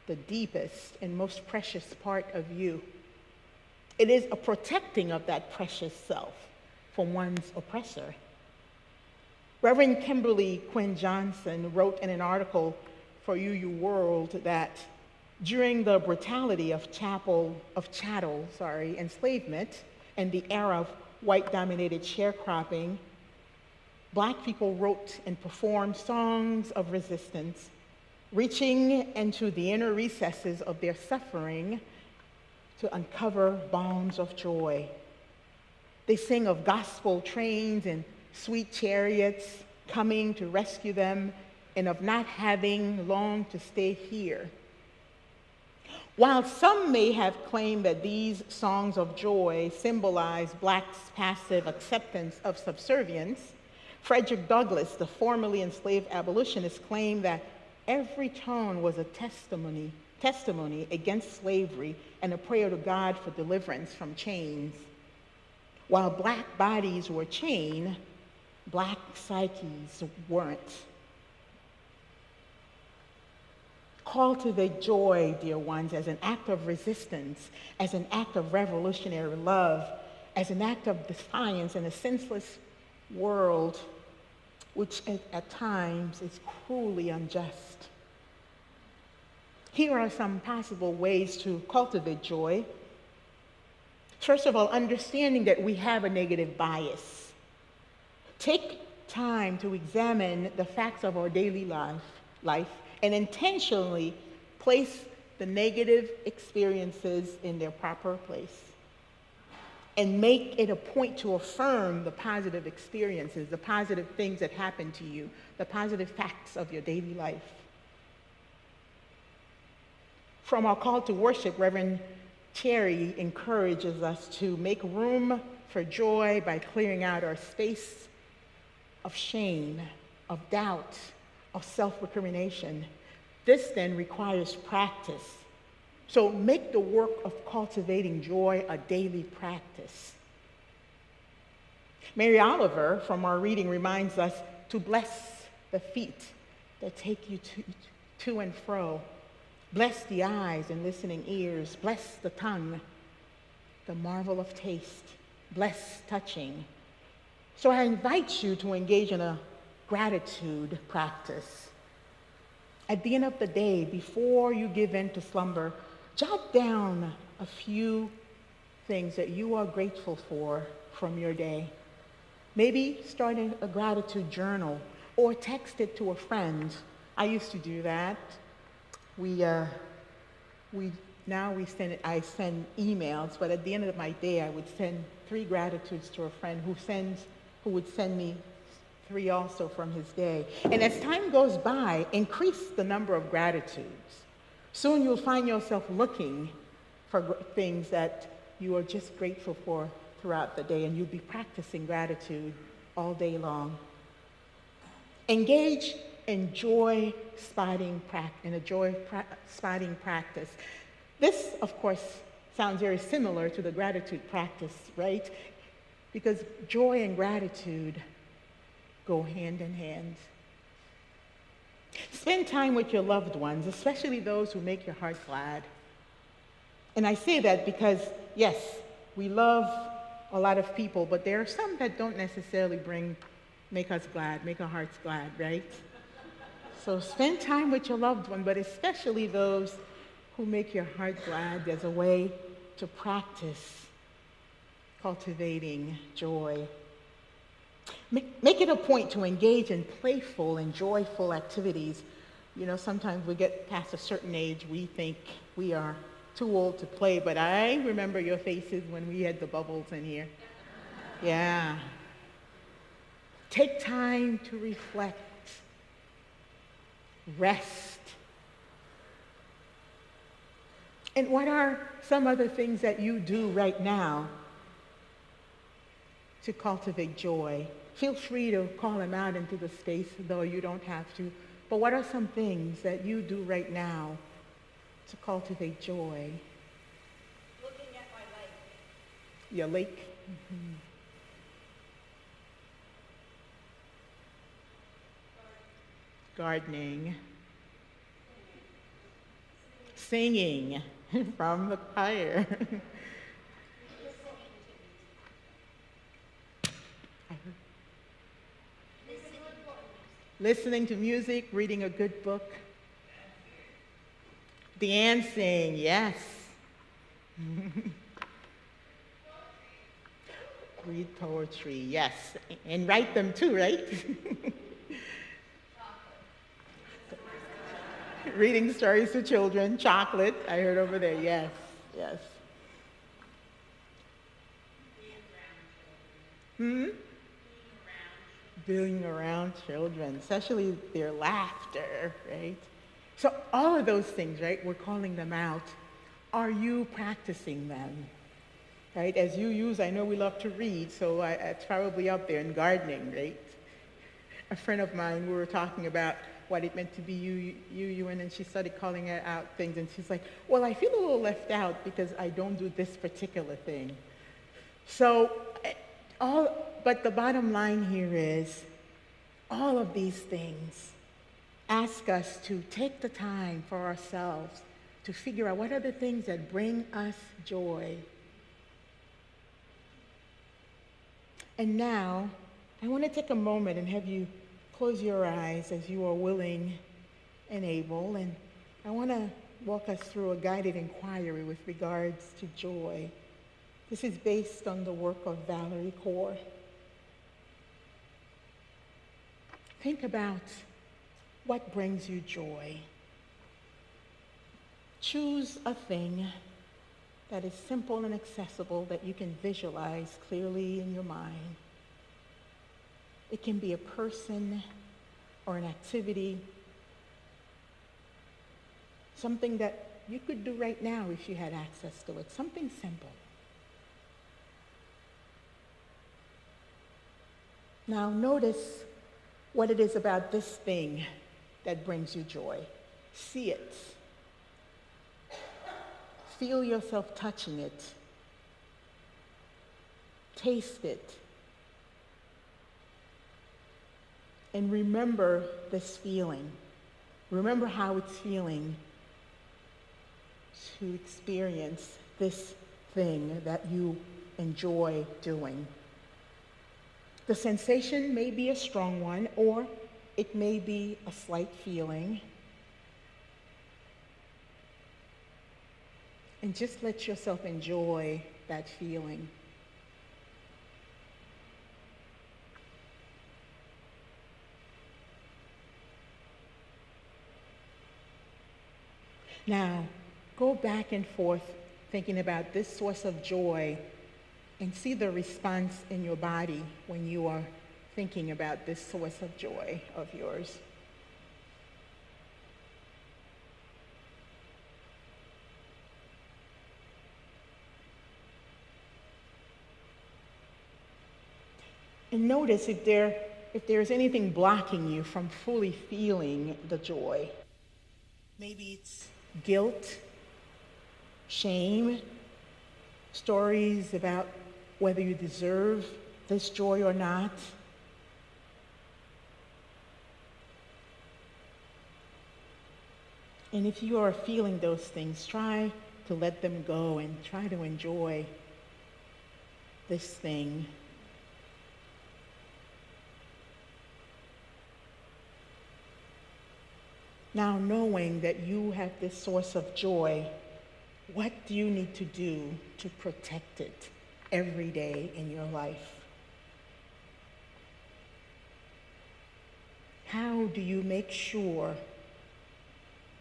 the deepest and most precious part of you. It is a protecting of that precious self from one's oppressor. Reverend Kimberly Quinn Johnson wrote in an article for UU World that during the brutality of chattel enslavement and the era of white-dominated sharecropping, Black people wrote and performed songs of resistance, reaching into the inner recesses of their suffering to uncover bounds of joy. They sing of gospel trains and sweet chariots coming to rescue them and of not having long to stay here. While some may have claimed that these songs of joy symbolize Blacks' passive acceptance of subservience, Frederick Douglass, the formerly enslaved abolitionist, claimed that every tone was a testimony against slavery and a prayer to God for deliverance from chains. While Black bodies were chained, Black psyches weren't. Cultivate joy, dear ones, as an act of resistance, as an act of revolutionary love, as an act of defiance in a senseless world which at times is cruelly unjust. Here are some possible ways to cultivate joy. First of all, understanding that we have a negative bias. Take time to examine the facts of our daily life and intentionally place the negative experiences in their proper place. And make it a point to affirm the positive experiences, the positive things that happen to you, the positive facts of your daily life. From our call to worship, Reverend Cherry encourages us to make room for joy by clearing out our space of shame, of doubt, of self-recrimination. This then requires practice. So make the work of cultivating joy a daily practice. Mary Oliver, from our reading, reminds us to bless the feet that take you to and fro. Bless the eyes and listening ears. Bless the tongue, the marvel of taste. Bless touching. So I invite you to engage in a gratitude practice. At the end of the day, before you give in to slumber, jot down a few things that you are grateful for from your day. Maybe start a gratitude journal or text it to a friend. I used to do that. I send emails, but at the end of my day, I would send 3 gratitudes to a friend who would send me 3 also from his day. And as time goes by, increase the number of gratitudes. Soon you'll find yourself looking for things that you are just grateful for throughout the day, and you'll be practicing gratitude all day long. Engage in a joy spotting practice. This, of course, sounds very similar to the gratitude practice, right? Because joy and gratitude go hand in hand. Spend time with your loved ones, especially those who make your heart glad. And I say that because, yes, we love a lot of people, but there are some that don't necessarily make us glad, make our hearts glad, right? So spend time with your loved one, but especially those who make your heart glad as a way to practice cultivating joy. Make it a point to engage in playful and joyful activities. You know, sometimes we get past a certain age, we think we are too old to play, but I remember your faces when we had the bubbles in here. Yeah. Take time to reflect, rest. And what are some other things that you do right now to cultivate joy? Feel free to call them out into the space, though you don't have to. But what are some things that you do right now to cultivate joy? Looking at my lake. Your lake? Mm-hmm. Gardening. Singing from the choir. Listening to music, reading a good book. Dancing, yes. Read poetry, yes. And write them too, right? Reading stories to children, chocolate, I heard over there, yes, yes. Being around children, especially their laughter, right? So all of those things, right, we're calling them out. Are you practicing them? Right, as you use, I know we love to read, so it's probably up there in gardening, right? A friend of mine, we were talking about what it meant to be you, and then she started calling out things, and she's like, well, I feel a little left out because I don't do this particular thing. So, but the bottom line here is, all of these things ask us to take the time for ourselves to figure out what are the things that bring us joy. And now, I want to take a moment and have you close your eyes as you are willing and able, and I want to walk us through a guided inquiry with regards to joy. This is based on the work of Valerie Kaur. Think about what brings you joy. Choose a thing that is simple and accessible that you can visualize clearly in your mind. It can be a person or an activity, something that you could do right now if you had access to it. Something simple. Now notice what it is about this thing that brings you joy. See it. Feel yourself touching it. Taste it. And remember this feeling. Remember how it's feeling to experience this thing that you enjoy doing. The sensation may be a strong one, or it may be a slight feeling. And just let yourself enjoy that feeling. Now, go back and forth thinking about this source of joy and see the response in your body when you are thinking about this source of joy of yours. And notice if there's anything blocking you from fully feeling the joy. Maybe it's guilt, shame, stories about whether you deserve this joy or not. And if you are feeling those things, try to let them go and try to enjoy this thing. Now, knowing that you have this source of joy, what do you need to do to protect it every day in your life? How do you make sure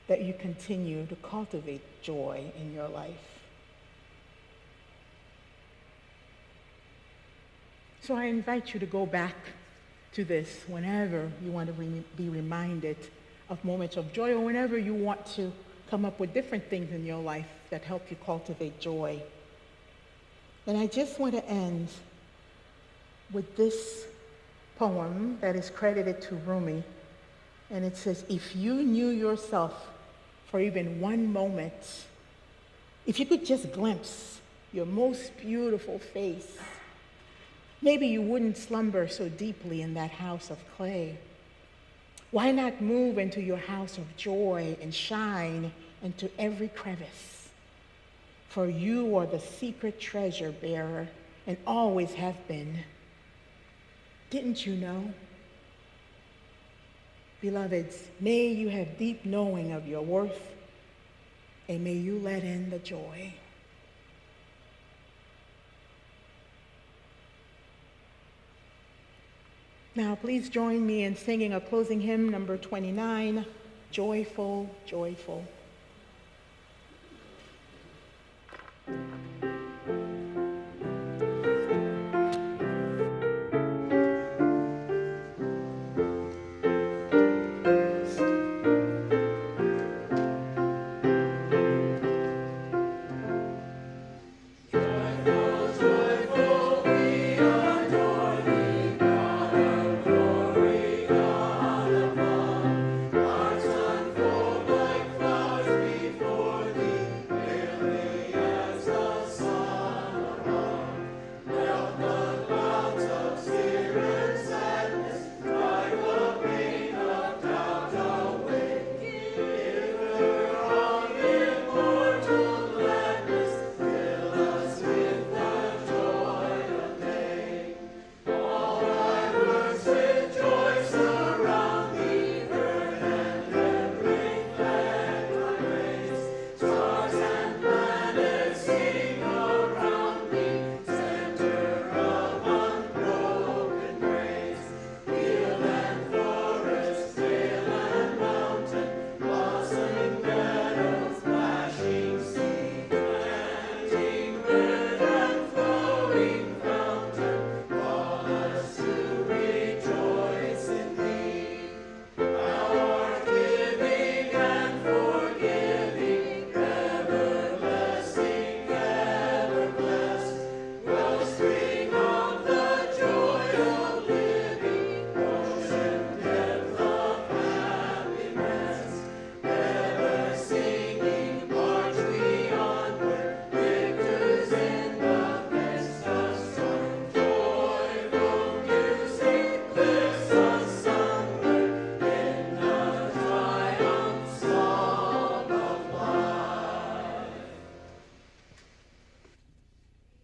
that you continue to cultivate joy in your life? So I invite you to go back to this whenever you want to be reminded of moments of joy, or whenever you want to come up with different things in your life that help you cultivate joy. And I just want to end with this poem that is credited to Rumi. And it says, if you knew yourself for even one moment, if you could just glimpse your most beautiful face, maybe you wouldn't slumber so deeply in that house of clay. Why not move into your house of joy and shine into every crevice? For you are the secret treasure bearer and always have been. Didn't you know? Beloveds, may you have deep knowing of your worth, and may you let in the joy. Now, please join me in singing a closing hymn, number 29, Joyful, Joyful. Hearts unfold like flowers.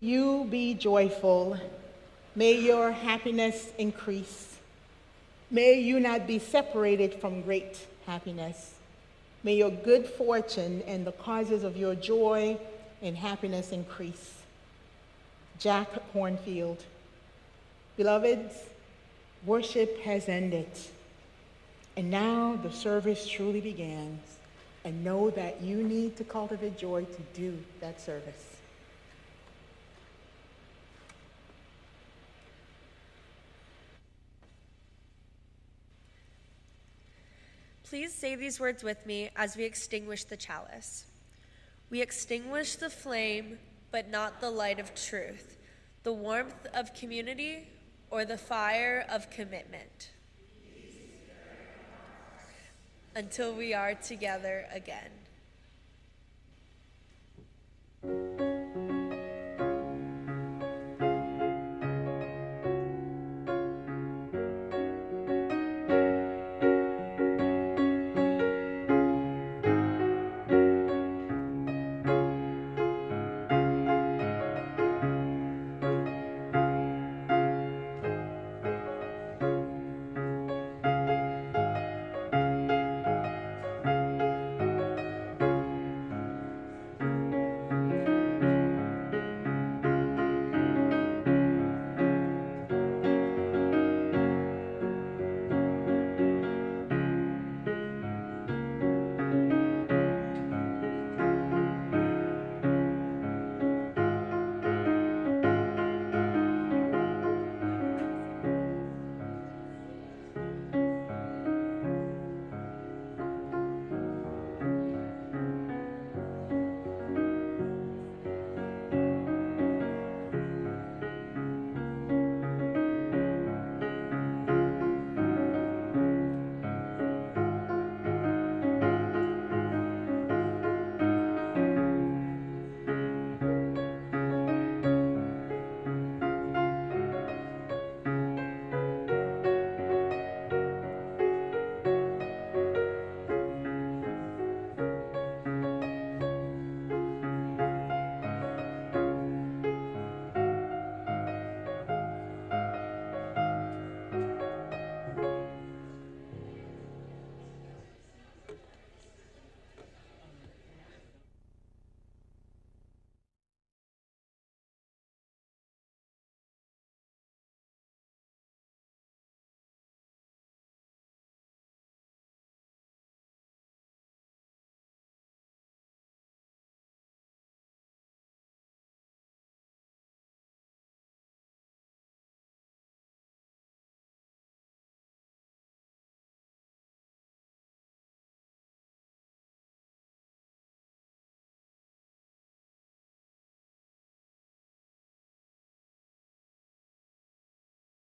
You be joyful. May your happiness increase. May you not be separated from great happiness. May your good fortune and the causes of your joy and happiness increase. Jack Hornfield. Beloveds, worship has ended. And now the service truly begins. And know that you need to cultivate joy to do that service. Please say these words with me as we extinguish the chalice. We extinguish the flame, but not the light of truth, the warmth of community, or the fire of commitment, until we are together again.